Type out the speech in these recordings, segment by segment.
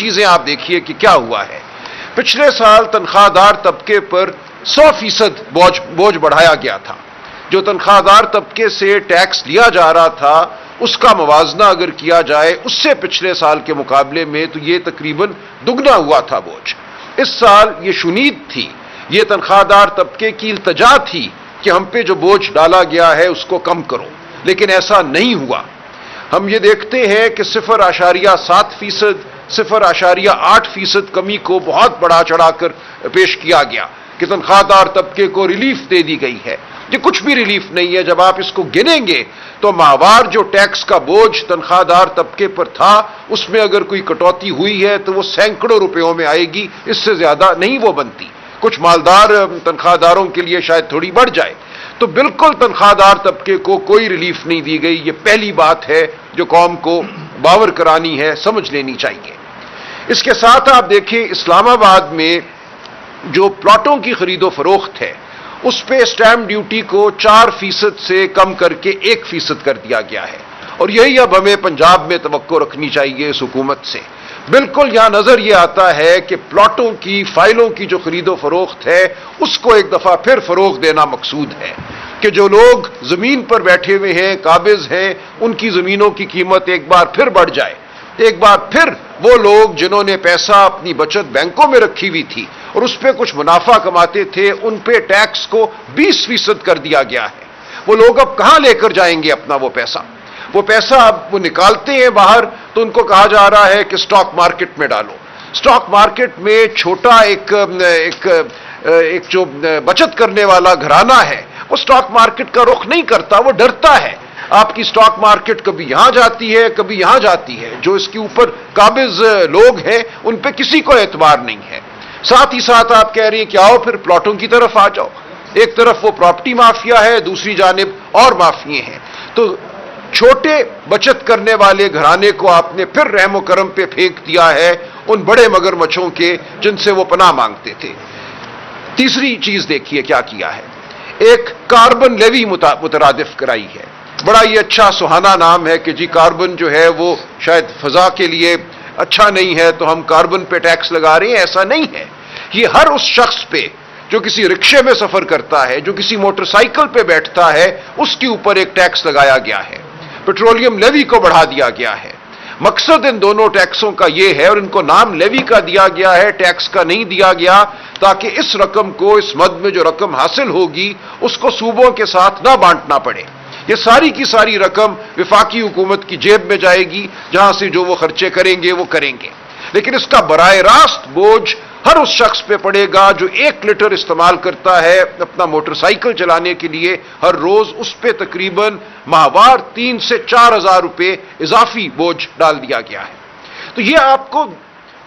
چیزیں آپ دیکھیے کہ کیا ہوا ہے۔ پچھلے سال تنخواہ دار طبقے پر 100% بوجھ بڑھایا گیا تھا۔ جو تنخواہ دار طبقے سے ٹیکس لیا جا رہا تھا اس کا موازنہ اگر کیا جائے اس سے پچھلے سال کے مقابلے میں تو یہ تقریباً دگنا ہوا تھا بوجھ۔ اس سال یہ شنید تھی، یہ تنخواہ دار طبقے کی التجا تھی کہ ہم پہ جو بوجھ ڈالا گیا ہے اس کو کم کرو، لیکن ایسا نہیں ہوا۔ ہم یہ دیکھتے ہیں کہ 0.7%، 0.8% کمی کو بہت بڑا چڑھا کر پیش کیا گیا کہ تنخواہ دار طبقے کو ریلیف دے دی گئی ہے۔ یہ کچھ بھی ریلیف نہیں ہے۔ جب آپ اس کو گنیں گے تو ماہوار جو ٹیکس کا بوجھ تنخواہ دار طبقے پر تھا اس میں اگر کوئی کٹوتی ہوئی ہے تو وہ سینکڑوں روپیوں میں آئے گی، اس سے زیادہ نہیں وہ بنتی۔ کچھ مالدار تنخواہ داروں کے لیے شاید تھوڑی بڑھ جائے۔ تو بالکل تنخواہ دار طبقے کو کوئی ریلیف نہیں دی گئی۔ یہ پہلی بات ہے جو قوم کو باور کرانی ہے، سمجھ لینی چاہیے۔ اس کے ساتھ آپ دیکھیں اسلام آباد میں جو پلاٹوں کی خرید و فروخت ہے اس پہ اسٹیمپ ڈیوٹی کو 4% سے کم کر کے 1% کر دیا گیا ہے، اور یہی اب ہمیں پنجاب میں توقع رکھنی چاہیے اس حکومت سے۔ بالکل یہاں نظر یہ آتا ہے کہ پلاٹوں کی فائلوں کی جو خرید و فروخت ہے اس کو ایک دفعہ پھر فروغ دینا مقصود ہے کہ جو لوگ زمین پر بیٹھے ہوئے ہیں، قابض ہیں، ان کی زمینوں کی قیمت ایک بار پھر بڑھ جائے۔ ایک بار پھر وہ لوگ جنہوں نے پیسہ اپنی بچت بینکوں میں رکھی ہوئی تھی اور اس پہ کچھ منافع کماتے تھے، ان پہ ٹیکس کو 20% کر دیا گیا ہے۔ وہ لوگ اب کہاں لے کر جائیں گے اپنا وہ پیسہ؟ وہ پیسہ اب وہ نکالتے ہیں باہر تو ان کو کہا جا رہا ہے کہ سٹاک مارکیٹ میں ڈالو۔ سٹاک مارکیٹ میں چھوٹا ایک جو بچت کرنے والا گھرانہ ہے وہ سٹاک مارکیٹ کا رخ نہیں کرتا، وہ ڈرتا ہے۔ آپ کی سٹاک مارکیٹ کبھی یہاں جاتی ہے کبھی یہاں جاتی ہے، جو اس کے اوپر قابض لوگ ہیں ان پہ کسی کو اعتبار نہیں ہے۔ ساتھ ہی ساتھ آپ کہہ رہی ہیں کہ آؤ پھر پلاٹوں کی طرف آ جاؤ۔ ایک طرف وہ پراپرٹی مافیا ہے، دوسری جانب اور مافیے ہیں۔ تو چھوٹے بچت کرنے والے گھرانے کو آپ نے پھر رحم و کرم پہ پھینک دیا ہے ان بڑے مگرمچھوں کے جن سے وہ پناہ مانگتے تھے۔ تیسری چیز دیکھیے کیا کیا ہے، ایک کاربن لیوی مترادف کرائی ہے۔ بڑا ہی اچھا سہانا نام ہے کہ جی کاربن جو ہے وہ شاید فضا کے لیے اچھا نہیں ہے تو ہم کاربن پہ ٹیکس لگا رہے ہیں، ایسا نہیں ہے۔ یہ ہر اس شخص پہ جو کسی رکشے میں سفر کرتا ہے، جو کسی موٹر سائیکل پہ بیٹھتا ہے، اس کے اوپر ایک ٹیکس لگایا گیا ہے۔ پیٹرولیم لیوی کو بڑھا دیا گیا ہے۔ مقصد ان دونوں ٹیکسوں کا یہ ہے، اور ان کو نام لیوی کا دیا گیا ہے، ٹیکس کا نہیں دیا گیا، تاکہ اس رقم کو، اس مد میں جو رقم حاصل ہوگی اس کو صوبوں کے ساتھ نہ بانٹنا پڑے۔ یہ ساری کی ساری رقم وفاقی حکومت کی جیب میں جائے گی، جہاں سے جو وہ خرچے کریں گے وہ کریں گے، لیکن اس کا براہ راست بوجھ ہر اس شخص پہ پڑے گا جو 1 لیٹر استعمال کرتا ہے اپنا موٹر سائیکل چلانے کے لیے ہر روز۔ اس پہ تقریباً ماہوار 3 سے 4 ہزار روپے اضافی بوجھ ڈال دیا گیا ہے۔ تو یہ آپ کو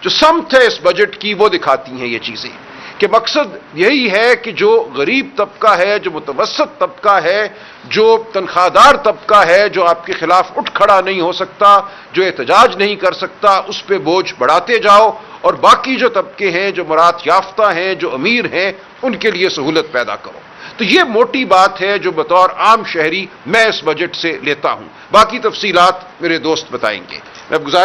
جو سمت ہے اس بجٹ کی وہ دکھاتی ہیں یہ چیزیں، کہ مقصد یہی ہے کہ جو غریب طبقہ ہے، جو متوسط طبقہ ہے، جو تنخواہ دار طبقہ ہے، جو آپ کے خلاف اٹھ کھڑا نہیں ہو سکتا، جو احتجاج نہیں کر سکتا، اس پہ بوجھ بڑھاتے جاؤ، اور باقی جو طبقے ہیں، جو مراد یافتہ ہیں، جو امیر ہیں، ان کے لیے سہولت پیدا کرو۔ تو یہ موٹی بات ہے جو بطور عام شہری میں اس بجٹ سے لیتا ہوں۔ باقی تفصیلات میرے دوست بتائیں گے۔ میں گزارش